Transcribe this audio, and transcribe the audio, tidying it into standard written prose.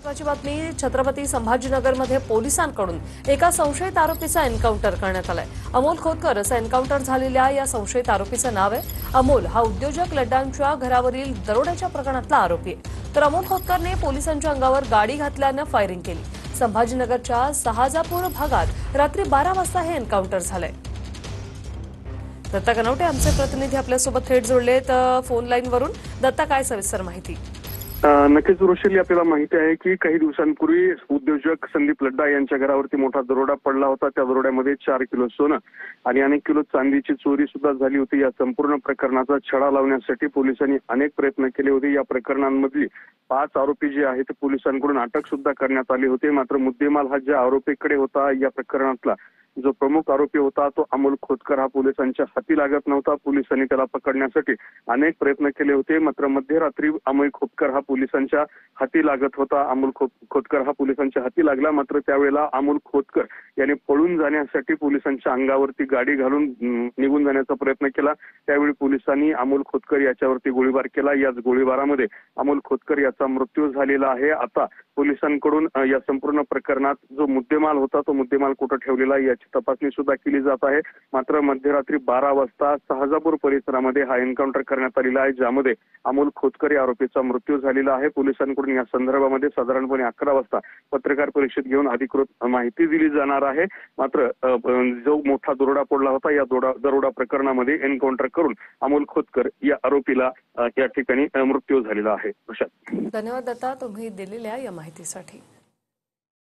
महत्त्वाची बातमी छत्रपती संभाजीनगरमध्ये पोलिसांकडून एका संशयित आरोपीचा एन्काउंटर करण्यात आलाय। अमोल खोतकर असं एन्काउंटर झालेल्या या संशयित आरोपीचं नाव आहे। अमोल हा उद्योजक लड्डांच्या घरावरील दरोड्याच्या प्रकरणातला आरोपी आहे। तर अमोल खोतकरने पोलिसांच्या अंगावर गाडी घातल्यानं फायरिंग केली। संभाजीनगरच्या सहाजापूर भागात रात्री 12 वाजता हे एन्काउंटर झालंय। दत्ता कनवटे आमचे प्रतिनिधी आपल्यासोबत थेट जोडलेत फोन लाईनवरून। दत्ता, काय सविस्तर माहिती? नक्कीच रोशनी, आपल्याला माहिती आहे की काही दिवसांपूर्वी उद्योजक संदीप लड्डा यांच्या घरावरती मोठा दरोडा पडला होता। त्या दरोड्यामध्ये 4 किलो सोनं आणि अनेक किलो चांदीची चोरी सुद्धा झाली होती। या संपूर्ण प्रकरणाचा छडा लावण्यासाठी पोलिसांनी अनेक प्रयत्न केले होते। या प्रकरणांमधली 5 आरोपी जे आहेत पोलिसांकडून अटक सुद्धा करण्यात आली होती। मात्र मुद्देमाल हा ज्या आरोपीकडे होता, या प्रकरणातला जो प्रमुख आरोपी होता तो अमोल खोतकर हा पोलिसांच्या हाती लागत नव्हता। पोलिसांनी त्याला पकडण्यासाठी अनेक प्रयत्न केले होते। मात्र मध्यरात्री अमोल खोतकर हा पोलिसांच्या हाती लागत होता। अमोल खोतकर हा पोलिसांच्या हाती लागला। मात्र त्यावेळेला अमोल खोतकर याने पळून जाण्यासाठी पोलिसांच्या अंगावरती गाडी घालून निघून जाण्याचा प्रयत्न केला। त्यावेळी पोलिसांनी अमोल खोतकर याच्यावरती गोळीबार केला। याच गोळीबारामध्ये अमोल खोतकर याचा मृत्यू झालेला आहे। आता पोलिसांकडून या संपूर्ण प्रकरणात जो मुद्देमाल होता तो मुद्देमाल कुठे ठेवलेला याची तपासणी सुद्धा केली जात आहे। मात्र मध्यरात्री 12 वाजता शहाजापूर परिसरामध्ये हा एन्काउंटर करण्यात आलेला आहे, ज्यामध्ये अमोल खोतकर या आरोपीचा मृत्यू झालेला आहे। पोलिसांकडून या संदर्भामध्ये साधारणपणे 11 वाजता पत्रकार परिषद घेऊन अधिकृत माहिती दिली जाणार आहे। मात्र जो मोठा दरोडा पडला होता, या दरोडा प्रकरणामध्ये एन्काउंटर करून अमोल खोतकर या आरोपीला या ठिकाणी मृत्यू झालेला आहे। धन्यवाद दत्ता, तुम्ही दिलेल्या या माहितीसाठी।